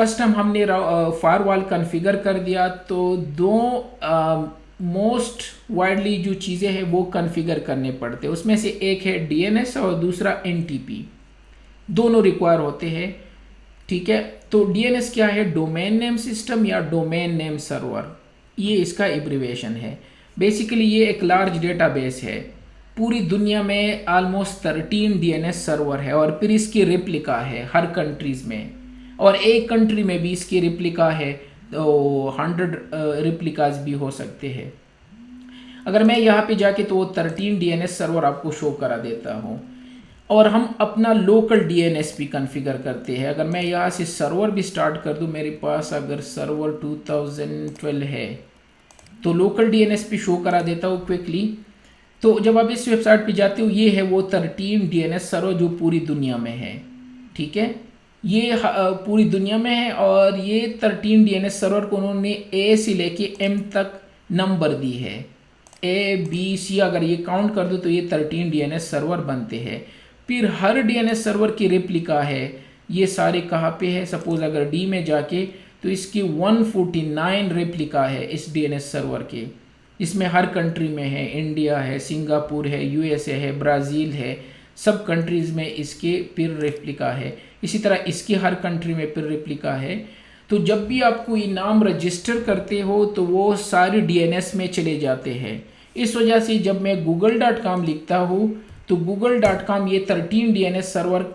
First हमने firewall configure कर दिया, तो दो मोस्ट वाइडली जो चीज़ें हैं वो कॉन्फ़िगर करने पड़ते हैं। उसमें से एक है डीएनएस और दूसरा एनटीपी, दोनों रिक्वायर होते हैं। ठीक है, तो डीएनएस क्या है? डोमेन नेम सिस्टम या डोमेन नेम सर्वर, ये इसका एब्रिविएशन है। बेसिकली ये एक लार्ज डेटाबेस है, पूरी दुनिया में ऑलमोस्ट 13 डीएनएस सर्वर है और फिर इसकी रेप्लिका है हर कंट्रीज में, और एक कंट्री में भी इसकी रेप्लिका है, तो 100 रेप्लिकाज भी हो सकते हैं। अगर मैं यहाँ पे जाके तो वो 13 डीएनएस सर्वर आपको शो करा देता हूँ, और हम अपना लोकल डीएनएस भी कॉन्फ़िगर करते हैं। अगर मैं यहाँ से सर्वर भी स्टार्ट कर दूँ, मेरे पास अगर सर्वर 2012 है तो लोकल डीएनएस भी शो करा देता हूँ क्विकली। तो जब आप इस वेबसाइट पे जाते हो, ये है वो 13 डीएनएस सर्वर जो पूरी दुनिया में है। ठीक है, ये पूरी दुनिया में है, और ये 13 डीएनएस सर्वर को उन्होंने ए से लेके एम तक नंबर दी है। ए बी सी अगर ये काउंट कर दो तो ये 13 डीएनएस सर्वर बनते हैं। फिर हर डीएनएस सर्वर की रेप्लिका है। ये सारे कहाँ पे है? सपोज अगर डी में जाके तो इसकी 149 रेप्लिका है इस डीएनएस सर्वर के। इसमें हर कंट्री में है, इंडिया है, सिंगापुर है, यूएसए है, ब्राज़ील है, सब कंट्रीज़ में इसके फिर रेप्लिका है। इसी तरह इसकी हर कंट्री में फिर रेप्लिका है। तो जब भी आप कोई नाम रजिस्टर करते हो तो वो सारे डीएनएस में चले जाते हैं। इस वजह से जब मैं google.com लिखता हूँ तो google.com ये 13 डीएनएस सर्वर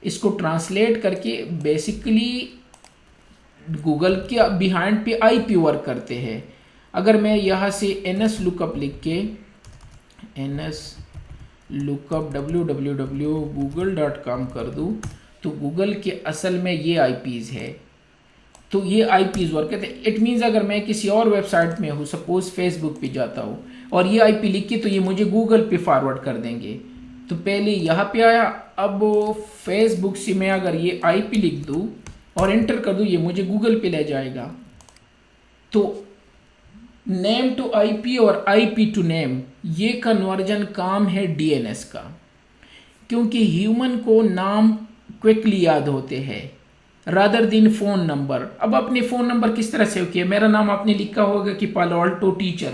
इसको ट्रांसलेट करके बेसिकली गूगल के बिहाइंड पे आईपी वर्क करते हैं। अगर मैं यहाँ से ns लुकअप लिख के ns लुकअप www.google.com कर दूँ तो गूगल के असल में ये आईपीज़ है, तो ये आईपीज़ वर्क करते हैं। इट मीन्स अगर मैं किसी और वेबसाइट में हूँ, सपोज फेसबुक पे जाता हूँ और ये आईपी लिख के, तो ये मुझे गूगल पे फॉरवर्ड कर देंगे। तो पहले यहाँ पे आया, अब फेसबुक से मैं अगर ये आईपी लिख दूँ और एंटर कर दूँ, ये मुझे गूगल पे ले जाएगा। तो नेम टू आईपी और आईपी टू नेम, ये कन्वर्जन काम है डीएनएस का, क्योंकि ह्यूमन को नाम क्विकली याद होते हैं रादर दिन फ़ोन नंबर। अब अपने फ़ोन नंबर किस तरह सेव किया? मेरा नाम आपने लिखा होगा कि पालो अल्टो टीचर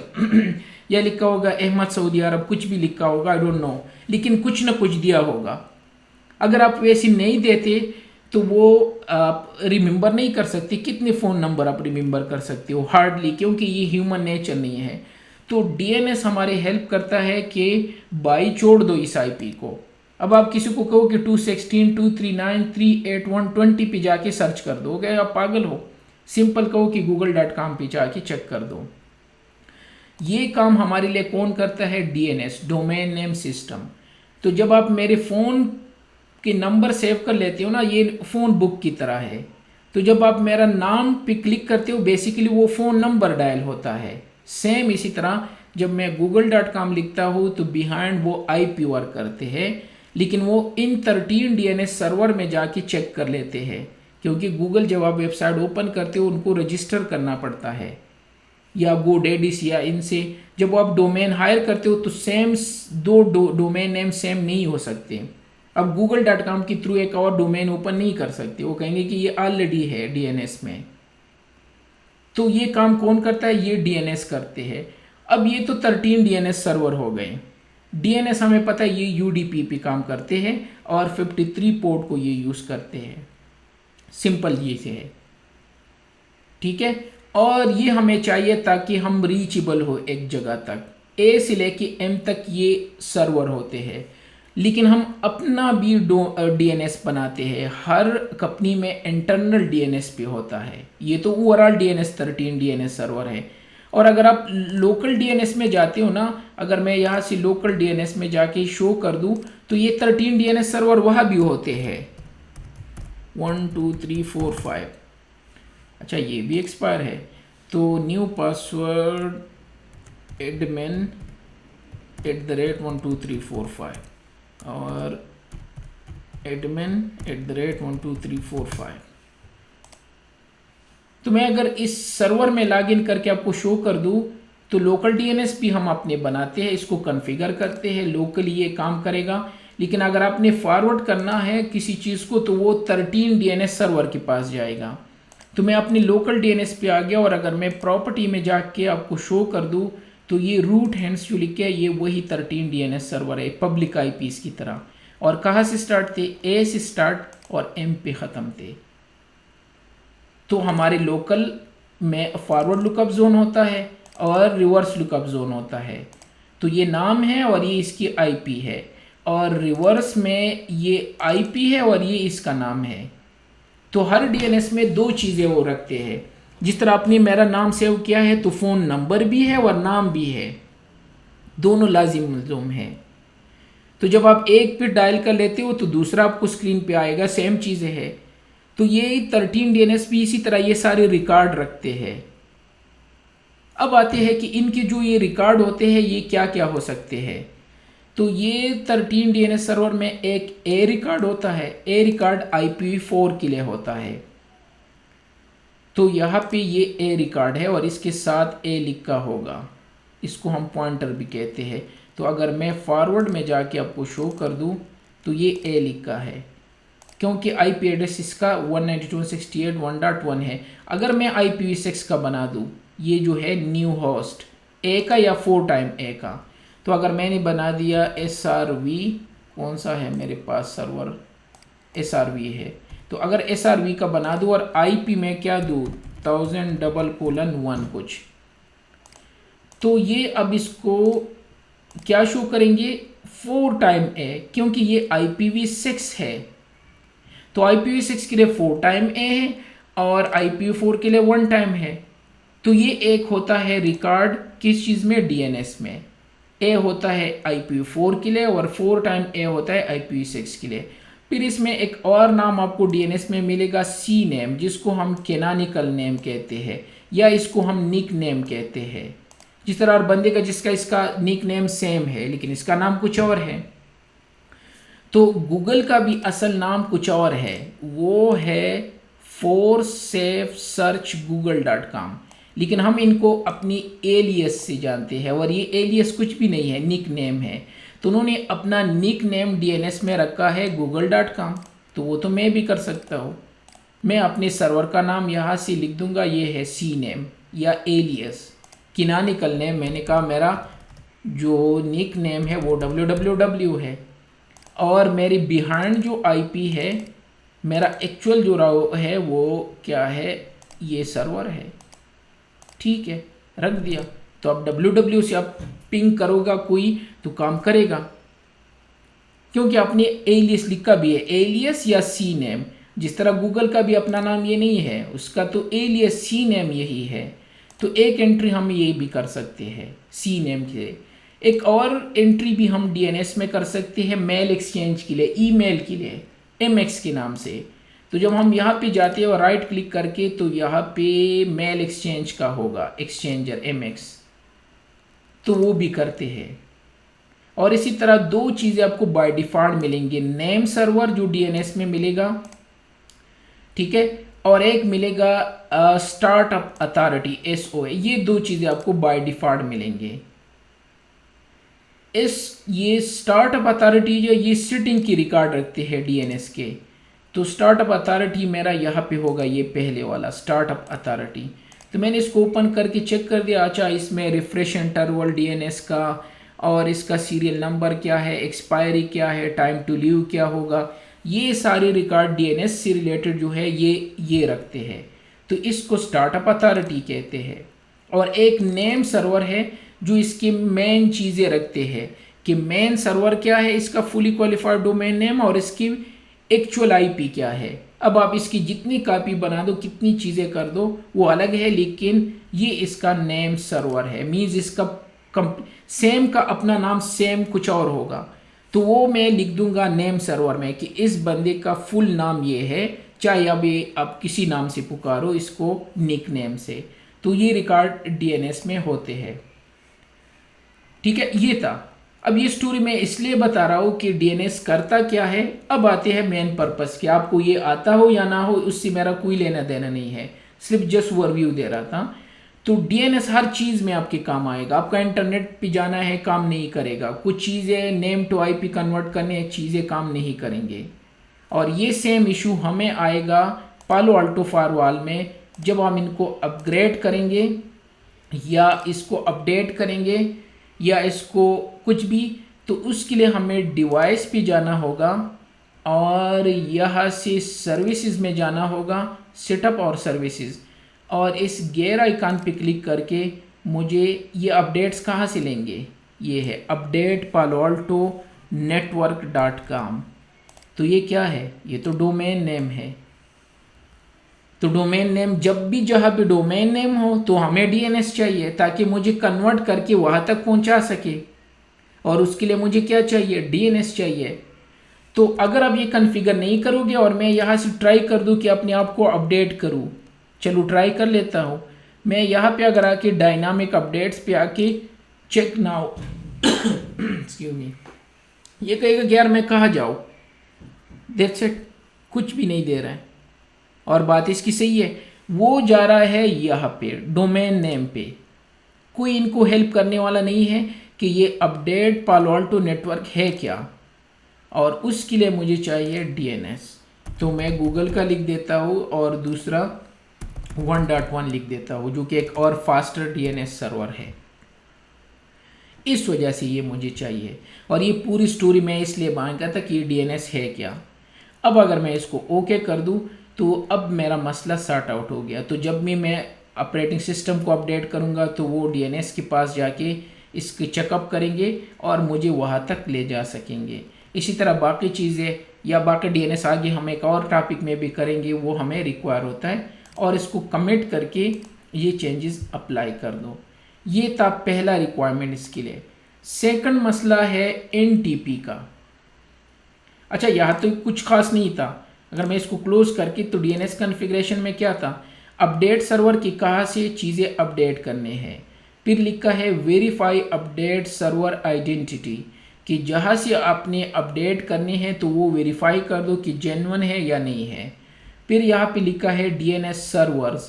या लिखा होगा अहमद सऊदी अरब, कुछ भी लिखा होगा, आई डोंट नो, लेकिन कुछ ना कुछ दिया होगा। अगर आप वैसे नहीं देते तो वो आप रिमेंबर नहीं कर सकते। कितने फ़ोन नंबर आप रिमेंबर कर सकते हो? हार्डली, क्योंकि ये ह्यूमन नेचर नहीं है। तो डीएनएस हमारे हेल्प करता है कि बाई छोड़ दो इस आईपी को। अब आप किसी को कहो कि 216 239 381 20 पे जाके सर्च कर दो, गए आप पागल हो? सिंपल कहो कि google.com पे जाके चेक कर दो। ये काम हमारे लिए कौन करता है? DNS, domain name system. तो जब आप मेरे फ़ोन के नंबर सेव कर लेते हो ना, ये फ़ोन बुक की तरह है। तो जब आप मेरा नाम पे क्लिक करते हो, बेसिकली वो फ़ोन नंबर डायल होता है। सेम इसी तरह जब मैं google.com लिखता हूँ तो बिहाइंड वो आईपी वर्क करते हैं, लेकिन वो इन 13 डीएनएस सर्वर में जाके चेक कर लेते हैं, क्योंकि गूगल जब आप वेबसाइट ओपन करते हो उनको रजिस्टर करना पड़ता है, या GoDaddy या इनसे। जब आप डोमेन हायर करते हो तो सेम दो डोमेन नेम सेम नहीं हो सकते। अब google.com के थ्रू एक और डोमेन ओपन नहीं कर सकते, वो कहेंगे कि ये ऑलरेडी है डीएनएस में। तो ये काम कौन करता है? ये डीएनएस करते हैं। अब ये तो 13 डीएनएस सर्वर हो गए। डीएनएस हमें पता है ये यूडीपी पे काम करते हैं और 53 पोर्ट को ये यूज़ करते हैं। सिंपल ये से है, ठीक है। और ये हमें चाहिए ताकि हम रीचेबल हो एक जगह तक। ए से लेके एम तक ये सर्वर होते हैं, लेकिन हम अपना भी डीएनएस बनाते हैं। हर कंपनी में इंटरनल डीएनएस भी होता है। ये तो ओवरऑल डीएनएस 13 डीएनएस सर्वर है। और अगर आप लोकल डीएनएस में जाते हो ना, अगर मैं यहाँ से लोकल डीएनएस में जाके शो कर दूँ तो ये 13 डीएनएस सर्वर वहाँ भी होते हैं। 1 2 3 4 5। अच्छा, ये भी एक्सपायर है। तो न्यू पासवर्ड एडमिन @12345 और एडमिन @12345। तो मैं अगर इस सर्वर में लॉगिन करके आपको शो कर दूं तो लोकल डीएनएस भी हम अपने बनाते हैं, इसको कॉन्फ़िगर करते हैं, लोकली ये काम करेगा। लेकिन अगर आपने फॉरवर्ड करना है किसी चीज़ को तो वो 13 डीएनएस सर्वर के पास जाएगा। तो मैं अपनी लोकल डीएनएस पे आ गया और अगर मैं प्रॉपर्टी में जाके आपको शो कर दूँ तो ये रूट हैंड्स जो लिखे ये वही 13 डीएनएस सर्वर है पब्लिक आईपीस की तरह। और कहाँ से स्टार्ट थे? ए से स्टार्ट और एम पे ख़त्म थे। तो हमारे लोकल में फॉरवर्ड लुकअप जोन होता है और रिवर्स लुकअप जोन होता है। तो ये नाम है और ये इसकी आईपी है, और रिवर्स में ये आईपी है और ये इसका नाम है। तो हर डीएनएस में दो चीज़ें वो रखते हैं। जिस तरह आपने मेरा नाम सेव किया है तो फ़ोन नंबर भी है और नाम भी है, दोनों लाजिम है। तो जब आप एक पे डायल कर लेते हो तो दूसरा आपको स्क्रीन पे आएगा, सेम चीज़ें है। तो ये 13 डीएनएस भी इसी तरह ये सारे रिकॉर्ड रखते हैं। अब आते हैं कि इनके जो ये रिकॉर्ड होते हैं ये क्या क्या हो सकते हैं। तो ये 13 डीएनएस सर्वर में एक ए रिकॉर्ड होता है। ए रिकॉर्ड IPv4 के लिए होता है। तो यहाँ पे ये ए रिकॉर्ड है और इसके साथ ए लिखा होगा, इसको हम पॉइंटर भी कहते हैं। तो अगर मैं फॉरवर्ड में जाके आपको शो कर दूं तो ये ए लिखा है, क्योंकि आईपी एड्रेस इसका 192.168.1.1 है। अगर मैं IPv6 का बना दूं, ये जो है न्यू होस्ट ए का या 4 टाइम ए का, तो अगर मैंने बना दिया SRV, कौन सा है मेरे पास सर्वर, SRV है। तो अगर SRV का बना दूं और IP में क्या दूं 1000:1 कुछ, तो ये अब इसको क्या शो करेंगे 4 टाइम ए, क्योंकि ये IPv6 है। तो IPv6 के लिए 4 टाइम ए है और IPv4 के लिए 1 टाइम है। तो ये एक होता है रिकॉर्ड किस चीज़ में, डीएनएस में। ए होता है IPv4 के लिए और 4 टाइम ए होता है IPv6 के लिए। फिर इसमें एक और नाम आपको डीएनएस में मिलेगा सी नेम, जिसको हम कैनोनिकल नेम कहते हैं या इसको हम निक नेम कहते हैं। जिस तरह और बंदे का जिसका इसका निक नेम सेम है लेकिन इसका नाम कुछ और है। तो गूगल का भी असल नाम कुछ और है, वो है forsafesearchgoogle.com, लेकिन हम इनको अपनी एलियस से जानते हैं और ये एलियस कुछ भी नहीं है, निक नेम है। तो उन्होंने अपना निक नेम डीएनएस में रखा है google.com। तो वो तो मैं भी कर सकता हूँ। मैं अपने सर्वर का नाम यहाँ से लिख दूंगा, ये है सी नेम या एलियस। कैनोनिकल नेम मैंने कहा मेरा जो निक नेम है वो www है, और मेरी बिहाइंड जो आईपी है, मेरा एक्चुअल जो राउ है वो क्या है, ये सर्वर है। ठीक है, रख दिया। तो अब www से आप पिंग करोगा कोई तो काम करेगा, क्योंकि आपने एलियस लिखा भी है, एलियस या सी नेम। जिस तरह गूगल का भी अपना नाम ये नहीं है, उसका तो एलियस सी नेम यही है। तो एक एंट्री हम ये भी कर सकते हैं सी नेम के। एक और एंट्री भी हम डीएनएस में कर सकते हैं मेल एक्सचेंज के लिए, ईमेल के लिए, MX के नाम से। तो जब हम यहाँ पे जाते हैं और राइट क्लिक करके, तो यहाँ पे मेल एक्सचेंज का होगा, एक्सचेंजर MX, तो वो भी करते हैं। और इसी तरह दो चीज़ें आपको बाय डिफ़ॉल्ट मिलेंगे, नेम सर्वर जो डीएनएस में मिलेगा, ठीक है, और एक मिलेगा स्टार्टअप अथॉरिटी SOA। ये दो चीज़ें आपको बाय डिफ़ॉल्ट मिलेंगे। ये स्टार्टअप अथॉरिटी जो ये सिटिंग की रिकॉर्ड रखते हैं डीएनएस के। तो स्टार्टअप अथॉरिटी मेरा यहाँ पे होगा, ये पहले वाला स्टार्टअप अथॉरिटी। तो मैंने इसको ओपन करके चेक कर दिया। अच्छा, इसमें रिफ्रेश इंटरवल डीएनएस का और इसका सीरियल नंबर क्या है, एक्सपायरी क्या है, टाइम टू लीव क्या होगा, ये सारी रिकॉर्ड डीएनएस से रिलेटेड जो है ये रखते हैं। तो इसको स्टार्टअप अथॉरिटी कहते हैं। और एक नेम सर्वर है जो इसकी मेन चीज़ें रखते हैं कि मेन सर्वर क्या है, इसका फुली क्वालिफाइड डोमेन नेम और इसकी एक्चुअल आईपी क्या है। अब आप इसकी जितनी कॉपी बना दो, कितनी चीज़ें कर दो, वो अलग है, लेकिन ये इसका नेम सर्वर है। मीन्स इसका सेम का अपना नाम सेम कुछ और होगा, तो वो मैं लिख दूंगा नेम सर्वर में कि इस बंदे का फुल नाम ये है, चाहे अब ये आप किसी नाम से पुकारो इसको, निक नेम से। तो ये रिकॉर्ड डीएनएस में होते हैं। ठीक है, ये था। अब ये स्टोरी मैं इसलिए बता रहा हूँ कि डीएनएस करता क्या है। अब आते हैं मेन पर्पस कि आपको ये आता हो या ना हो, उससे मेरा कोई लेना देना नहीं है, सिर्फ जस्ट ओवरव्यू दे रहा था। तो डीएनएस हर चीज़ में आपके काम आएगा। आपका इंटरनेट पे जाना है, काम नहीं करेगा। कुछ चीज़ें नेम टू आईपी कन्वर्ट करने, चीज़ें काम नहीं करेंगे। और ये सेम इशू हमें आएगा पालो अल्टो फायरवॉल में, जब हम इनको अपग्रेड करेंगे या इसको अपडेट करेंगे या इसको कुछ भी, तो उसके लिए हमें डिवाइस पे जाना होगा और यहाँ से सर्विसेज में जाना होगा, सेटअप और सर्विसेज, और इस गेयर आइकन पे क्लिक करके मुझे ये अपडेट्स कहाँ से लेंगे, ये है अपडेट पालो अल्टो network.com। तो ये क्या है, ये तो डोमेन नेम है। तो डोमेन नेम, जब भी जहाँ पे डोमेन नेम हो तो हमें डीएनएस चाहिए ताकि मुझे कन्वर्ट करके वहाँ तक पहुँचा सके, और उसके लिए मुझे क्या चाहिए, डीएनएस चाहिए। तो अगर आप ये कॉन्फ़िगर नहीं करोगे और मैं यहाँ से ट्राई कर दूँ कि अपने आप को अपडेट करूँ, चलो ट्राई कर लेता हूँ। मैं यहाँ पे अगर आके डायनामिक अपडेट्स पे आके चेक नाउ एक्सक्यूज मी, ये कहेगा कि यार मैं कहाँ जाऊँ, दैट्स इट, कुछ भी नहीं दे रहा है। और बात इसकी सही है, वो जा रहा है यहाँ पे डोमेन नेम पे, कोई इनको हेल्प करने वाला नहीं है कि ये अपडेट पालो अल्टो नेटवर्क है क्या, और उसके लिए मुझे चाहिए डीएनएस। तो मैं गूगल का लिख देता हूँ और दूसरा 1.1 लिख देता हूँ, जो कि एक और फास्टर डीएनएस सर्वर है। इस वजह से ये मुझे चाहिए, और ये पूरी स्टोरी मैं इसलिए मांगा था कि ये डीएनएस है क्या। अब अगर मैं इसको ओके कर दूँ तो अब मेरा मसला सॉर्ट आउट हो गया। तो जब भी मैं ऑपरेटिंग सिस्टम को अपडेट करूँगा तो वो डीएनएस के पास जाके इसकी चेकअप करेंगे और मुझे वहाँ तक ले जा सकेंगे। इसी तरह बाकी चीज़ें या बाकी डीएनएस आगे हम एक और टॉपिक में भी करेंगे, वो हमें रिक्वायर होता है, और इसको कमिट करके ये चेंजेस अप्लाई कर दो। ये था पहला रिक्वायरमेंट इसके लिए। सेकंड मसला है एनटीपी का। अच्छा, यहाँ तो कुछ खास नहीं था। अगर मैं इसको क्लोज करके, तो डीएनएस कॉन्फ़िगरेशन में क्या था, अपडेट सर्वर की कहाँ से चीज़ें अपडेट करने हैं। फिर लिखा है वेरीफाई अपडेट सर्वर आइडेंटिटी, कि जहाँ से आपने अपडेट करने हैं तो वो वेरीफाई कर दो कि जेन्युइन है या नहीं है। फिर यहाँ पे लिखा है डीएनएस सर्वर्स,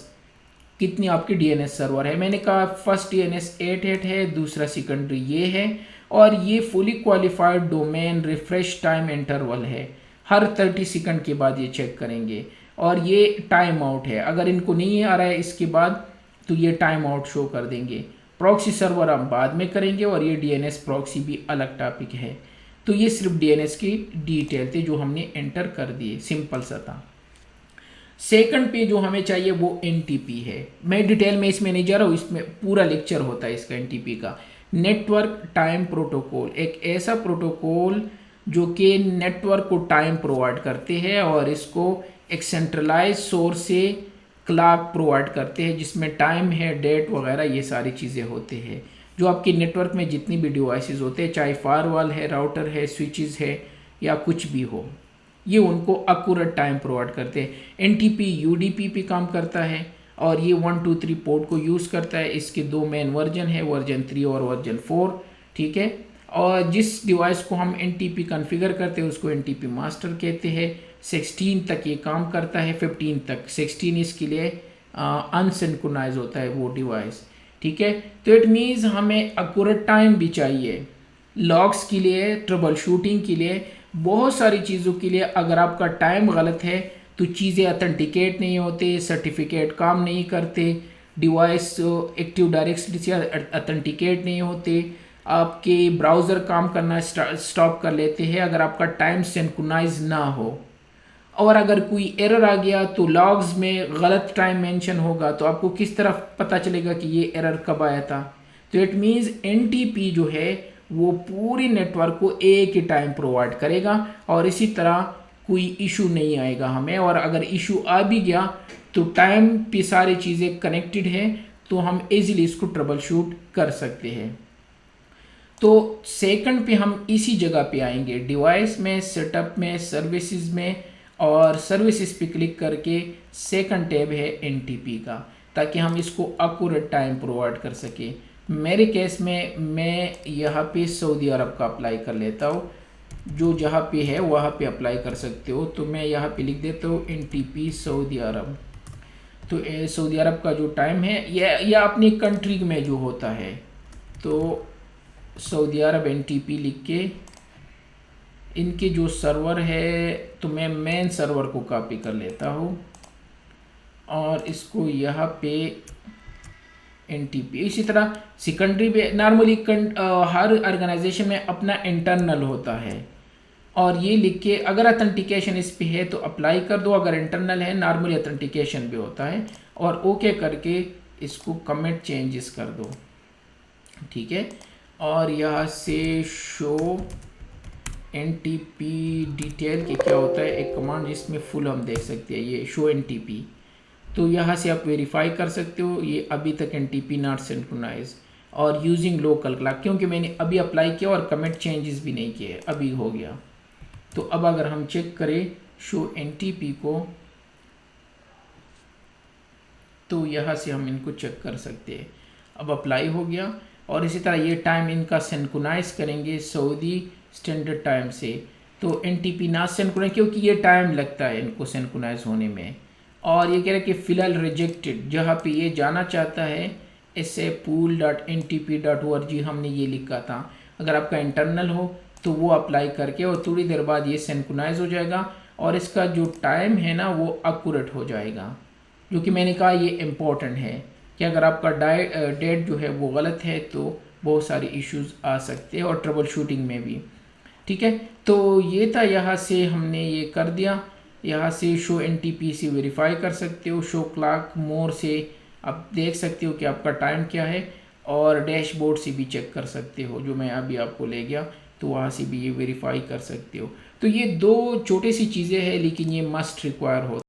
कितनी आपकी डीएनएस सर्वर है। मैंने कहा फर्स्ट डीएनएस 88 है, दूसरा सेकेंडरी ये है, और ये fully qualified domain refresh time interval है, हर 30 सेकंड के बाद ये चेक करेंगे, और ये टाइम आउट है। अगर इनको नहीं आ रहा है इसके बाद तो ये टाइम आउट शो कर देंगे। प्रॉक्सी सर्वर हम बाद में करेंगे, और ये डीएनएस प्रॉक्सी भी अलग टॉपिक है। तो ये सिर्फ डीएनएस की डिटेल थे जो हमने एंटर कर दिए, सिंपल सा था। सेकंड पे जो हमें चाहिए वो एनटीपी है। मैं डिटेल में इसमें नहीं जा रहा हूँ, इसमें पूरा लेक्चर होता है इसका एनटीपी का। नेटवर्क टाइम प्रोटोकॉल, एक ऐसा प्रोटोकॉल जो कि नेटवर्क को टाइम प्रोवाइड करते हैं, और इसको एक सेंट्रलाइज सोर्स से क्लॉक प्रोवाइड करते हैं, जिसमें टाइम है, डेट वगैरह ये सारी चीज़ें होते हैं। जो आपके नेटवर्क में जितनी भी डिवाइसेस होते हैं, चाहे फायरवॉल है, राउटर है, स्विचेस है, या कुछ भी हो, ये उनको एक्यूरेट टाइम प्रोवाइड करते हैं। एनटीपी यूडीपी पे काम करता है, और ये 1 2 3 पोर्ट को यूज़ करता है। इसके दो मेन वर्जन है, वर्जन 3 और वर्जन 4, ठीक है। और जिस डिवाइस को हम एनटीपी कॉन्फ़िगर करते हैं उसको एनटीपी मास्टर कहते हैं। 16 तक ये काम करता है, 15 तक, 16 इसके लिए अनसिंक्रोनाइज होता है वो डिवाइस, ठीक है। तो इट मीन्स हमें एक्यूरेट टाइम भी चाहिए, लॉग्स के लिए, ट्रबल शूटिंग के लिए, बहुत सारी चीज़ों के लिए। अगर आपका टाइम गलत है तो चीज़ें अथेंटिकेट नहीं होते, सर्टिफिकेट काम नहीं करते, डिवाइस एक्टिव डायरेक्टरी से अथेंटिकेट नहीं होते, आपके ब्राउज़र काम करना स्टॉप कर लेते हैं अगर आपका टाइम सिंक्रोनाइज ना हो। और अगर कोई एरर आ गया तो लॉग्स में गलत टाइम मेंशन होगा, तो आपको किस तरह पता चलेगा कि ये एरर कब आया था। तो इट मीन्स एनटीपी जो है वो पूरी नेटवर्क को एक ही टाइम प्रोवाइड करेगा, और इसी तरह कोई इशू नहीं आएगा हमें। और अगर इशू आ भी गया तो टाइम पे सारी चीज़ें कनेक्टेड है, तो हम इजीली इसको ट्रबल शूट कर सकते हैं। तो सेकंड पे हम इसी जगह पे आएंगे, डिवाइस में, सेटअप में, सर्विसेज में, और सर्विसेज पे क्लिक करके सेकंड टैब है एनटीपी का, ताकि हम इसको एक्यूरेट टाइम प्रोवाइड कर सके। मेरे केस में मैं यहाँ पे सऊदी अरब का अप्लाई कर लेता हूँ, जो जहाँ पे है वहाँ पे अप्लाई कर सकते हो। तो मैं यहाँ पे लिख देता हूँ एनटीपी सऊदी अरब। तो सऊदी अरब का जो टाइम है या अपनी कंट्री में जो होता है, तो सऊदी अरब एनटीपी लिख के इनके जो सर्वर है, तो मैं मेन सर्वर को कॉपी कर लेता हूँ। और इसको यहाँ पे NTP। इसी तरह सेकेंडरी पे नॉर्मली हर ऑर्गेनाइजेशन में अपना इंटरनल होता है, और ये लिख के अगर अथेंटिकेशन इस पे है तो अप्लाई कर दो, अगर इंटरनल है नॉर्मली अथेंटिकेशन भी होता है, और ओके करके इसको कमेंट चेंजेस कर दो, ठीक है। और यहाँ से शो NTP डिटेल के क्या होता है, एक कमांड जिसमें फुल हम देख सकते हैं, ये शो NTP। तो यहाँ से आप वेरीफाई कर सकते हो ये अभी तक NTP नॉट सिंक्रोनाइज, और यूजिंग लोकल क्लॉक, क्योंकि मैंने अभी अप्लाई किया और कमेंट चेंजेस भी नहीं किए, अभी हो गया। तो अब अगर हम चेक करें शो NTP को, तो यहाँ से हम इनको चेक कर सकते हैं, अब अप्लाई हो गया। और इसी तरह ये टाइम इनका सिंक्रोनाइज करेंगे सऊदी स्टैंडर्ड टाइम से, तो NTP ना सिंक्रोनाइज, क्योंकि ये टाइम लगता है इनको सिंक्रोनाइज होने में। और ये कह रहे हैं कि फ़िलहाल रिजेक्टेड, जहाँ पे ये जाना चाहता है pool.ntp.org हमने ये लिखा था, अगर आपका इंटरनल हो तो वो अप्लाई करके और थोड़ी देर बाद ये सिंक्रोनाइज हो जाएगा, और इसका जो टाइम है ना वो एक्यूरेट हो जाएगा। जो कि मैंने कहा ये इम्पोर्टेंट है कि अगर आपका डेट जो है वो गलत है तो बहुत सारे इश्यूज आ सकते हैं, और ट्रबल शूटिंग में भी, ठीक है। तो ये था, यहाँ से हमने ये कर दिया। यहाँ से शो NTP से वेरीफाई कर सकते हो, शो क्लॉक मोर से आप देख सकते हो कि आपका टाइम क्या है, और डैशबोर्ड से भी चेक कर सकते हो, जो मैं अभी आपको ले गया, तो वहाँ से भी ये वेरीफाई कर सकते हो। तो ये दो छोटी सी चीज़ें हैं, लेकिन ये मस्ट रिक्वायर हो।